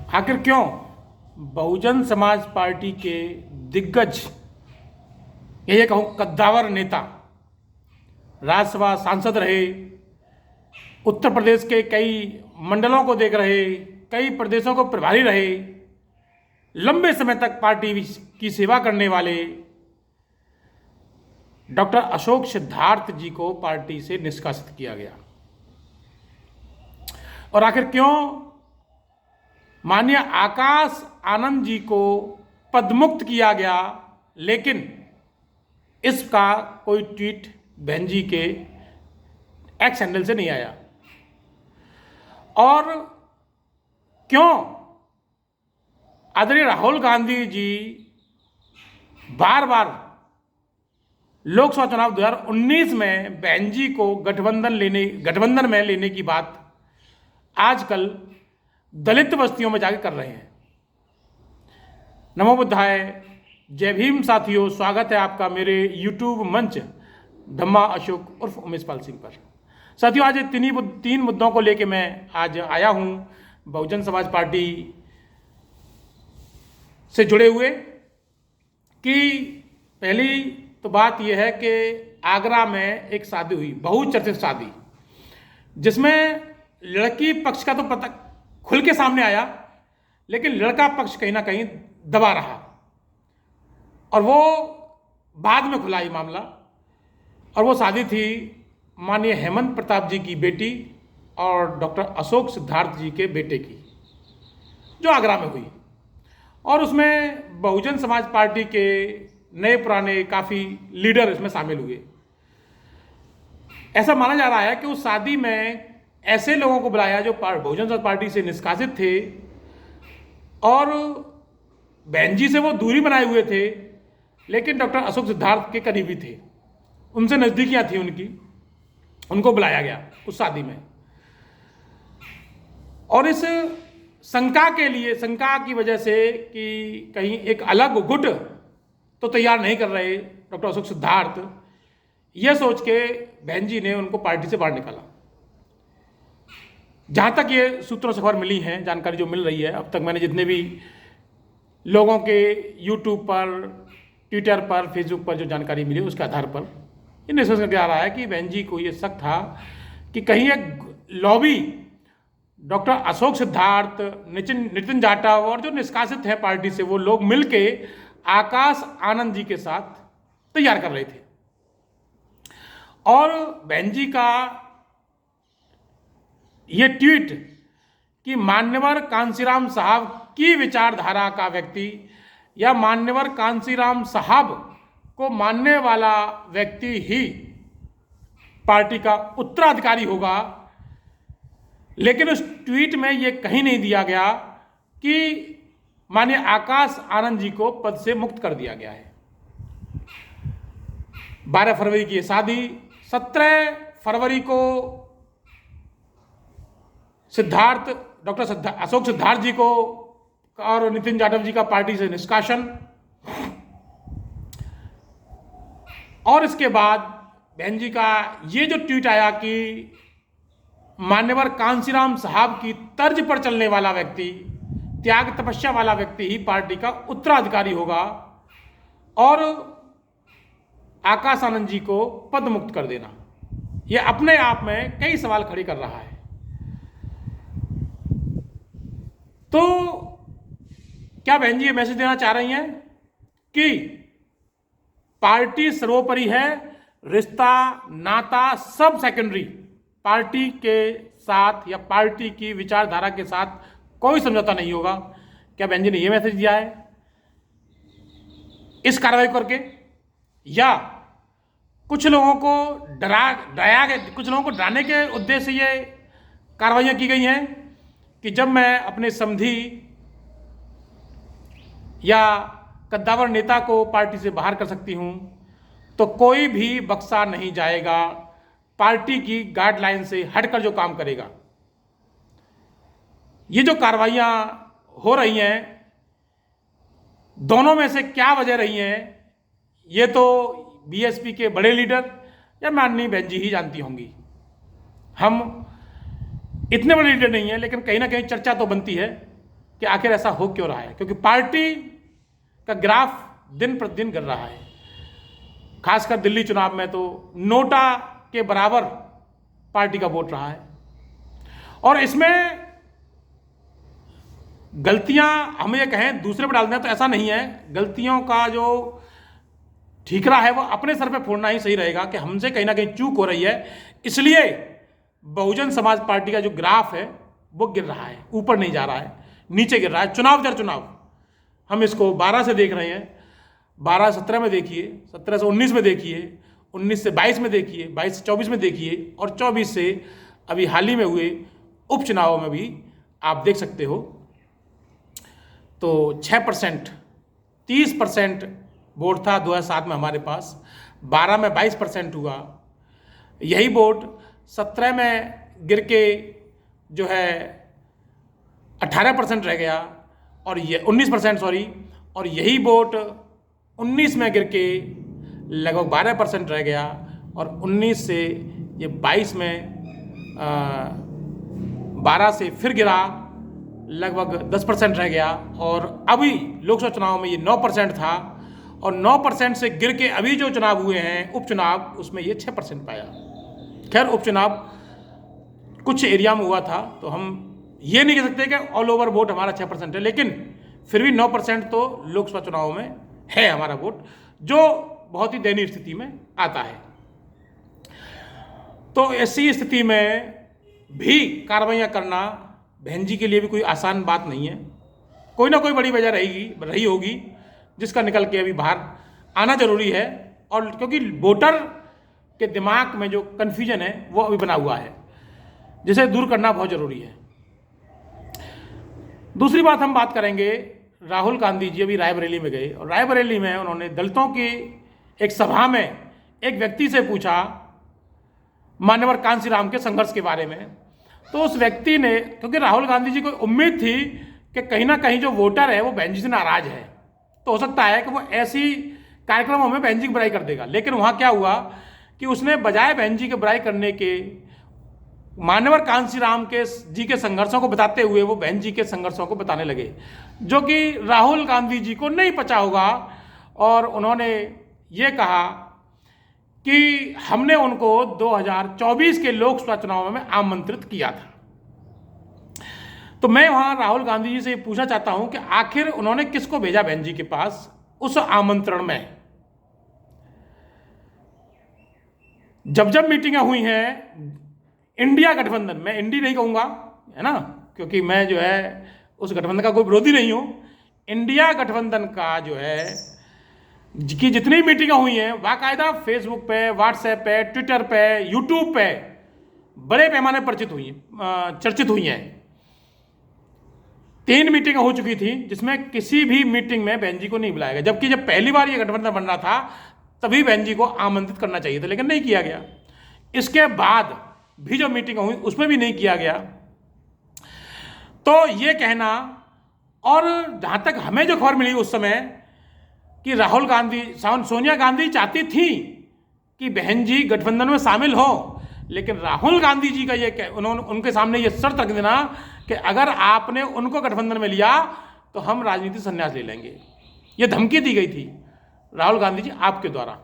आखिर क्यों बहुजन समाज पार्टी के दिग्गज, ये कहूँ कद्दावर नेता, राज्यसभा सांसद रहे, उत्तर प्रदेश के कई मंडलों को देख रहे, कई प्रदेशों को प्रभारी रहे, लंबे समय तक पार्टी की सेवा करने वाले डॉक्टर अशोक सिद्धार्थ जी को पार्टी से निष्कासित किया गया। और आखिर क्यों माननीय आकाश आनंद जी को पदमुक्त किया गया, लेकिन इसका कोई ट्वीट बहन जी के एक्स हैंडल से नहीं आया। और क्यों आदरणीय राहुल गांधी जी बार बार लोकसभा चुनाव 2019 में बहन जी को गठबंधन में लेने की बात आजकल दलित बस्तियों में जाकर कर रहे हैं। नमो बुद्धाय, जय भीम साथियों, स्वागत है आपका मेरे YouTube मंच धम्मा अशोक उर्फ उमेश पाल सिंह पर। साथियों, आज तीन मुद्दों को लेकर मैं आज आया हूं बहुजन समाज पार्टी से जुड़े हुए। कि पहली तो बात यह है कि आगरा में एक शादी हुई, बहुचर्चित शादी, जिसमें लड़की पक्ष का तो पता खुल के सामने आया, लेकिन लड़का पक्ष कहीं ना कहीं दबा रहा, और वो बाद में खुला ये मामला। और वो शादी थी माननीय हेमंत प्रताप जी की बेटी और डॉक्टर अशोक सिद्धार्थ जी के बेटे की, जो आगरा में हुई। और उसमें बहुजन समाज पार्टी के नए पुराने काफ़ी लीडर इसमें शामिल हुए। ऐसा माना जा रहा है कि उस शादी में ऐसे लोगों को बुलाया जो बहुजन समाज पार्टी से निष्कासित थे और बहन जी से वो दूरी बनाए हुए थे, लेकिन डॉक्टर अशोक सिद्धार्थ के करीबी थे, उनसे नज़दीकियां थी उनको बुलाया गया उस शादी में। और इस शंका की वजह से कि कहीं एक अलग गुट तो तैयार नहीं कर रहे डॉक्टर अशोक सिद्धार्थ, यह सोच के बहन जी ने उनको पार्टी से बाहर निकाला। जहाँ तक ये सूत्रों से खबर मिली है, जानकारी जो मिल रही है, अब तक मैंने जितने भी लोगों के यूट्यूब पर, ट्विटर पर, फेसबुक पर जो जानकारी मिली, उसके आधार पर ये निष्कर्ष निकल आ रहा है कि बहन जी को ये शक था कि कहीं एक लॉबी डॉक्टर अशोक सिद्धार्थ, नितिन जाटव और जो निष्कासित हैं पार्टी से, वो लोग मिलके आकाश आनंद जी के साथ तैयार कर रहे थे। और बहन जी का ये ट्वीट कि मान्यवर कांसीराम साहब की विचारधारा का व्यक्ति या मान्यवर कांसीराम साहब को मानने वाला व्यक्ति ही पार्टी का उत्तराधिकारी होगा, लेकिन उस ट्वीट में ये कहीं नहीं दिया गया कि माननीय आकाश आनंद जी को पद से मुक्त कर दिया गया है। 12 फरवरी की ये शादी, 17 फरवरी को डॉक्टर अशोक सिद्धार्थ जी को और नितिन जाटव जी का पार्टी से निष्कासन, और इसके बाद बहन जी का ये जो ट्वीट आया कि मान्यवर कांसीराम साहब की तर्ज पर चलने वाला व्यक्ति, त्याग तपस्या वाला व्यक्ति ही पार्टी का उत्तराधिकारी होगा, और आकाश आनंद जी को पद मुक्त कर देना, यह अपने आप में कई सवाल खड़े कर रहा है। तो क्या बहन जी ये मैसेज देना चाह रही हैं कि पार्टी सर्वोपरि है, रिश्ता नाता सब सेकेंडरी, पार्टी के साथ या पार्टी की विचारधारा के साथ कोई समझौता नहीं होगा? क्या बहन जी ने यह मैसेज दिया है इस कार्रवाई करके? या कुछ लोगों को कुछ लोगों को डराने के उद्देश्य से ये कार्रवाइयाँ की गई हैं कि जब मैं अपने समधी या कद्दावर नेता को पार्टी से बाहर कर सकती हूं, तो कोई भी बख्शा नहीं जाएगा पार्टी की गाइडलाइन से हटकर जो काम करेगा। ये जो कार्रवाइयाँ हो रही हैं, दोनों में से क्या वजह रही हैं, ये तो बीएसपी के बड़े लीडर या माननीय बहन जी ही जानती होंगी। हम इतने बड़े लीडर नहीं हैं, लेकिन कहीं ना कहीं चर्चा तो बनती है कि आखिर ऐसा हो क्यों रहा है, क्योंकि पार्टी का ग्राफ दिन प्रतिदिन गिर रहा है। खासकर दिल्ली चुनाव में तो नोटा के बराबर पार्टी का वोट रहा है। और इसमें गलतियां हम ये कहें दूसरे पर डालते हैं तो ऐसा नहीं है, गलतियों का जो ठीकरा है वो अपने सर पे फोड़ना ही सही रहेगा कि हमसे कहीं ना कहीं चूक हो रही है। इसलिए बहुजन समाज पार्टी का जो ग्राफ है वो गिर रहा है, ऊपर नहीं जा रहा है, नीचे गिर रहा है। चुनाव दर चुनाव हम इसको 12 से देख रहे हैं, 12 से 17 में देखिए, 17 से 19 में देखिए, 19 से 22 में देखिए, 22 से 24 में देखिए, और 24 से अभी हाल ही में हुए उपचुनावों में भी आप देख सकते हो। तो 6%, 30% वोट था 2007 में हमारे पास, 12 में 22% हुआ। यही वोट 17 में गिर के जो है 18% रह गया, और ये 19%, सॉरी, और यही वोट 19 में गिर के लगभग 12% रह गया, और 19 से ये 22 में 12 से फिर गिरा, लगभग 10% रह गया, और अभी लोकसभा चुनाव में ये 9% था, और 9% से गिर के अभी जो चुनाव हुए हैं उपचुनाव, उसमें ये 6% पाया। खैर उपचुनाव कुछ एरिया में हुआ था, तो हम ये नहीं कह सकते कि ऑल ओवर वोट हमारा 6% है, लेकिन फिर भी 9% तो लोकसभा चुनाव में है हमारा वोट, जो बहुत ही दयनीय स्थिति में आता है। तो ऐसी स्थिति में भी कार्रवाइयाँ करना बहन जी के लिए भी कोई आसान बात नहीं है। कोई ना कोई बड़ी वजह रही होगी जिसका निकल के अभी बाहर आना जरूरी है, और क्योंकि वोटर के दिमाग में जो कन्फ्यूजन है वो अभी बना हुआ है, जिसे दूर करना बहुत जरूरी है। दूसरी बात हम बात करेंगे, राहुल गांधी जी अभी रायबरेली में गए, और रायबरेली में उन्होंने दलितों की एक सभा में एक व्यक्ति से पूछा मान्यवर कांसीराम के संघर्ष के बारे में। तो उस व्यक्ति ने, क्योंकि राहुल गांधी जी को उम्मीद थी कि कहीं ना कहीं जो वोटर है वो बहन जी से नाराज है, तो हो सकता है कि वो ऐसी कार्यक्रमों में बहन जी की बुराई कर देगा। लेकिन वहाँ क्या हुआ कि उसने बजाय बहन जी की बुराई करने के मान्यवर कांसीराम के जी के संघर्षों को बताते हुए वो बहन जी के संघर्षों को बताने लगे, जो कि राहुल गांधी जी को नहीं पचा होगा। और उन्होंने ये कहा कि हमने उनको 2024 के लोकसभा चुनाव में आमंत्रित किया था। तो मैं वहां राहुल गांधी जी से पूछना चाहता हूं कि आखिर उन्होंने किसको भेजा बहन जी के पास उस आमंत्रण में। जब जब मीटिंगें हुई हैं इंडिया गठबंधन, मैं इंडी नहीं कहूंगा, है ना, क्योंकि मैं जो है उस गठबंधन का कोई विरोधी नहीं हूं। इंडिया गठबंधन का जो है कि जितनी मीटिंगें हुई हैं बाकायदा फेसबुक पे, व्हाट्सएप पे, ट्विटर पे, यूट्यूब पे बड़े पैमाने पर चर्चित हुई हैं। 3 मीटिंगें हो चुकी थी जिसमें किसी भी मीटिंग में बहन जी को नहीं बुलाया गया, जबकि जब पहली बार ये गठबंधन बन रहा था तभी बहन जी को आमंत्रित करना चाहिए था, लेकिन नहीं किया गया। इसके बाद भी जो मीटिंग हुई उसमें भी नहीं किया गया। तो ये कहना, और जहां तक हमें जो खबर मिली उस समय कि राहुल गांधी, सोनिया गांधी चाहती थी कि बहन जी गठबंधन में शामिल हो, लेकिन राहुल गांधी जी का ये उन्होंने उनके सामने ये शर्त रख देना कि अगर आपने उनको गठबंधन में लिया तो हम राजनीति संन्यास ले लेंगे। ये धमकी दी गई थी राहुल गांधी जी आपके द्वारा,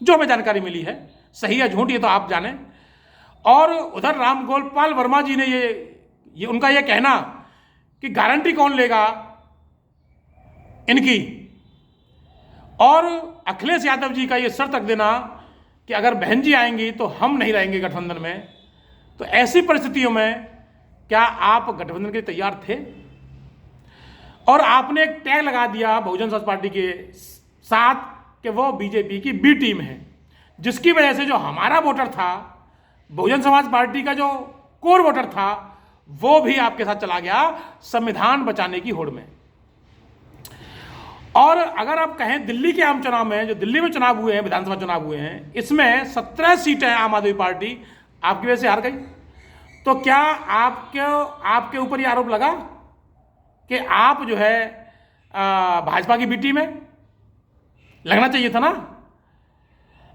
जो हमें जानकारी मिली है, सही या झूठ ये तो आप जाने। और उधर राम गोपाल वर्मा जी ने ये उनका ये कहना कि गारंटी कौन लेगा इनकी, और अखिलेश यादव जी का ये शर्त रख देना कि अगर बहन जी आएंगी तो हम नहीं रहेंगे गठबंधन में। तो ऐसी परिस्थितियों में क्या आप गठबंधन के लिए तैयार थे? और आपने एक टैग लगा दिया बहुजन समाज पार्टी के साथ कि वो बीजेपी की बी टीम है, जिसकी वजह से जो हमारा वोटर था, बहुजन समाज पार्टी का जो कोर वोटर था, वो भी आपके साथ चला गया संविधान बचाने की होड़ में। और अगर आप कहें दिल्ली के आम चुनाव में, जो दिल्ली में चुनाव हुए हैं, विधानसभा चुनाव हुए हैं, इसमें 17 सीटें आम आदमी पार्टी आपकी वजह से हार गई। तो क्या आपके ऊपर ये आरोप लगा कि आप जो है भाजपा की बी टीम में? लगना चाहिए था ना।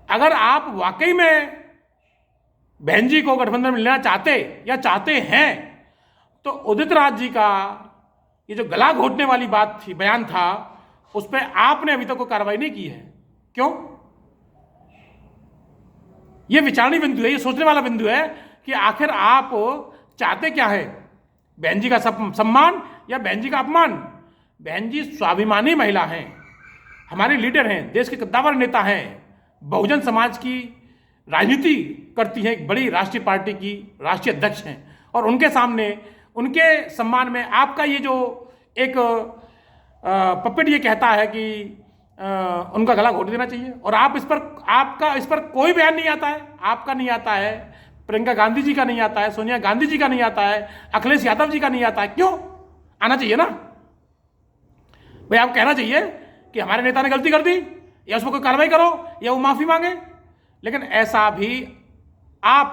अगर आप वाकई में बहन जी को गठबंधन में लेना चाहते या चाहते हैं तो उदित राज जी का ये जो गला घोटने वाली बात थी, बयान था, उस पर आपने अभी तक कोई कार्रवाई नहीं की है। क्यों? ये विचारणीय बिंदु है, ये सोचने वाला बिंदु है कि आखिर आप चाहते क्या है, बहन जी का सम्मान या बहन जी का अपमान? बहन जी स्वाभिमानी महिला हैं, हमारे लीडर हैं, देश के कद्दावर नेता हैं, बहुजन समाज की राजनीति करती हैं, एक बड़ी राष्ट्रीय पार्टी की राष्ट्रीय अध्यक्ष हैं, और उनके सामने, उनके सम्मान में आपका ये जो एक पपेट ये कहता है कि उनका गला घोट देना चाहिए, और आप आपका इस पर कोई बयान नहीं आता है। आपका नहीं आता है, प्रियंका गांधी जी का नहीं आता है, सोनिया गांधी जी का नहीं आता है, अखिलेश यादव जी का नहीं आता है। क्यों? आना चाहिए ना भाई। आप कहना चाहिए कि हमारे नेता ने गलती कर दी, या उसमें कोई कार्रवाई करो, या वो माफी मांगे। लेकिन ऐसा भी आप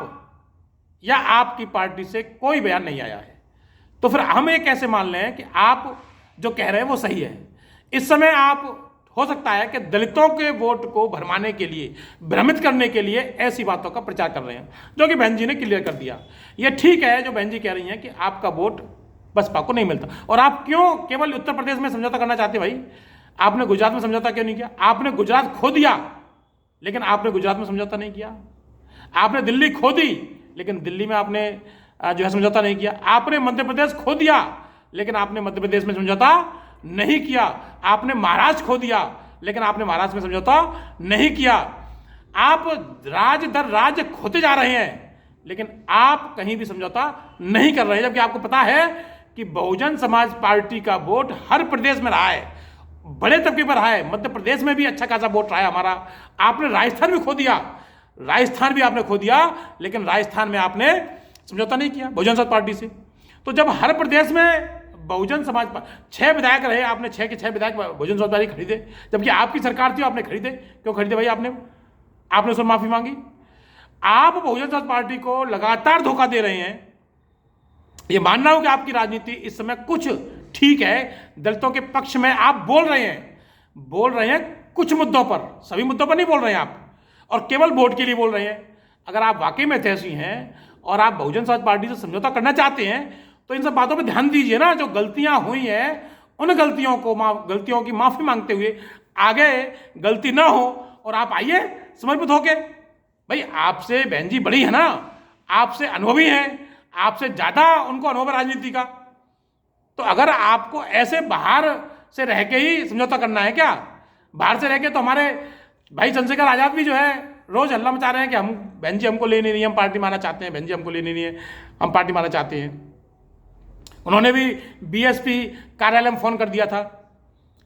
या आपकी पार्टी से कोई बयान नहीं आया है। तो फिर हम ये कैसे मान लें कि आप जो कह रहे हैं वो सही है? इस समय आप, हो सकता है कि दलितों के वोट को भरमाने के लिए, भ्रमित करने के लिए ऐसी बातों का प्रचार कर रहे हैं, जो कि बहन जी ने क्लियर कर दिया। ये ठीक है जो बहन जी कह रही हैं कि आपका वोट बसपा को नहीं मिलता। और आप क्यों केवल उत्तर प्रदेश में समझौता करना चाहते भाई? आपने गुजरात में समझौता क्यों नहीं किया? आपने गुजरात खो दिया, लेकिन आपने गुजरात में समझौता नहीं किया। आपने दिल्ली खो दी, लेकिन दिल्ली में आपने जो है समझौता नहीं किया। आपने मध्य प्रदेश खो दिया, लेकिन आपने मध्य प्रदेश में समझौता नहीं किया। आपने महाराष्ट्र खो दिया, लेकिन आपने महाराष्ट्र में समझौता नहीं किया। आप राज्य दर राज्य खोते जा रहे हैं, लेकिन आप कहीं भी समझौता नहीं कर रहे हैं, जबकि आपको पता है कि बहुजन समाज पार्टी का वोट हर प्रदेश में रहा है, बड़े तबके पर रहा है। मध्य प्रदेश में भी अच्छा खासा वोट रहा है हमारा। आपने राजस्थान भी खो दिया, राजस्थान भी आपने खो दिया, लेकिन राजस्थान में आपने समझौता नहीं किया बहुजन समाज पार्टी से। तो जब हर प्रदेश में बहुजन समाज 6 विधायक रहे, आपने 6 के 6 विधायक बहुजन समाज पार्टी खरीदे, जबकि आपकी सरकार थी, आपने खरीदे। क्यों खरीदे भाई? आपने उसमें माफी मांगी। आप बहुजन समाज पार्टी को लगातार धोखा दे रहे हैं। ये मान रहा हूं कि आपकी राजनीति इस समय कुछ ठीक है, दलितों के पक्ष में आप बोल रहे हैं कुछ मुद्दों पर, सभी मुद्दों पर नहीं बोल रहे हैं आप, और केवल वोट के लिए बोल रहे हैं। अगर आप वाकई में ऐसी हैं और आप बहुजन समाज पार्टी से समझौता करना चाहते हैं, तो इन सब बातों पर ध्यान दीजिए ना। जो गलतियां हुई हैं, उन गलतियों की माफी मांगते हुए आगे गलती ना हो, और आप आइए समर्पित होके। भाई आपसे बहन जी बड़ी है ना, आपसे अनुभवी हैं, आपसे ज्यादा उनको अनुभव है राजनीति का। तो अगर आपको ऐसे बाहर से रह के ही समझौता करना है क्या? बाहर से रह के तो हमारे भाई चंद्रशेखर आजाद भी जो है रोज हल्ला मचा रहे हैं कि हम, बहन जी हमको लेनी नहीं है, हम पार्टी माना चाहते हैं, बहन जी हमको लेनी नहीं है, हम पार्टी माना चाहते हैं। उन्होंने भी बीएसपी कार्यालय में फोन कर दिया था,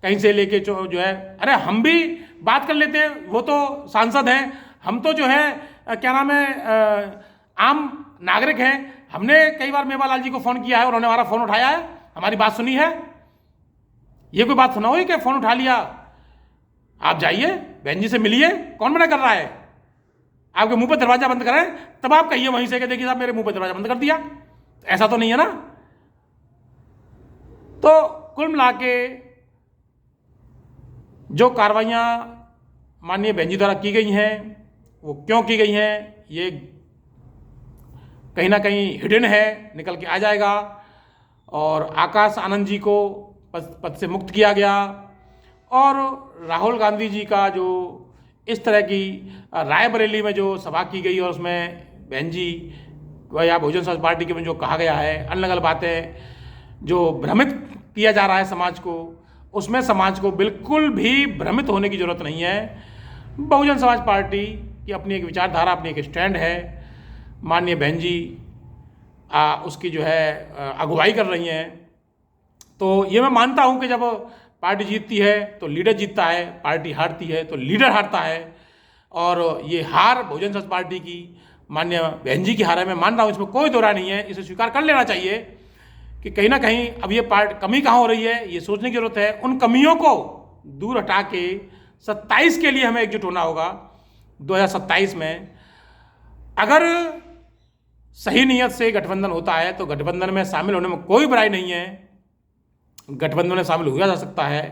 कहीं से लेके जो है, अरे हम भी बात कर लेते हैं, वो तो सांसद हैं, हम तो जो है क्या नाम है आम नागरिक हैं। हमने कई बार मेवालाल जी को फोन किया है, उन्होंने हमारा फोन उठाया है, हमारी बात सुनी है। ये कोई बात सुना हुई क्या? फोन उठा लिया, आप जाइए बहन जी से मिलिए, कौन मना कर रहा है? आपके मुंह पर दरवाजा बंद करें तब आप कहिए वहीं से कि देखिए साहब मेरे मुंह पर दरवाजा बंद कर दिया। ऐसा तो नहीं है ना। तो कुल मिला के जो कार्रवाइयां माननीय बहन जी द्वारा की गई हैं, वो क्यों की गई हैं, ये कहीं ना कहीं हिडन है, निकल के आ जाएगा। और आकाश आनंद जी को पद से मुक्त किया गया, और राहुल गांधी जी का जो इस तरह की रायबरेली में जो सभा की गई, और उसमें बहन जी या बहुजन समाज पार्टी के में जो कहा गया है, अलग अलग बातें जो भ्रमित किया जा रहा है समाज को, उसमें समाज को बिल्कुल भी भ्रमित होने की जरूरत नहीं है। बहुजन समाज पार्टी की अपनी एक विचारधारा, अपनी एक स्टैंड है। माननीय बहन जी उसकी जो है अगुवाई कर रही हैं। तो ये मैं मानता हूँ कि जब पार्टी जीतती है तो लीडर जीतता है, पार्टी हारती है तो लीडर हारता है, और ये हार बहुजन समाज पार्टी की माननीय बहन जी की हार है। मैं मान रहा हूँ, इसमें कोई दो राय नहीं है, इसे स्वीकार कर लेना चाहिए कि कहीं ना कहीं अब ये कमी कहाँ हो रही है, ये सोचने की जरूरत है। उन कमियों को दूर हटा के 27 के लिए हमें एकजुट होना होगा। 2027 में अगर सही नियत से गठबंधन होता है तो गठबंधन में शामिल होने में कोई बुराई नहीं है, गठबंधन में शामिल हुआ जा सकता है।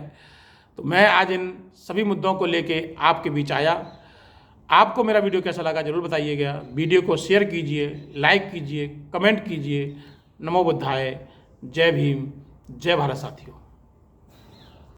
तो मैं आज इन सभी मुद्दों को लेके आपके बीच आया। आपको मेरा वीडियो कैसा लगा जरूर बताइएगा। वीडियो को शेयर कीजिए, लाइक कीजिए, कमेंट कीजिए। नमो बुद्धाय, जय भीम, जय भारत साथियों।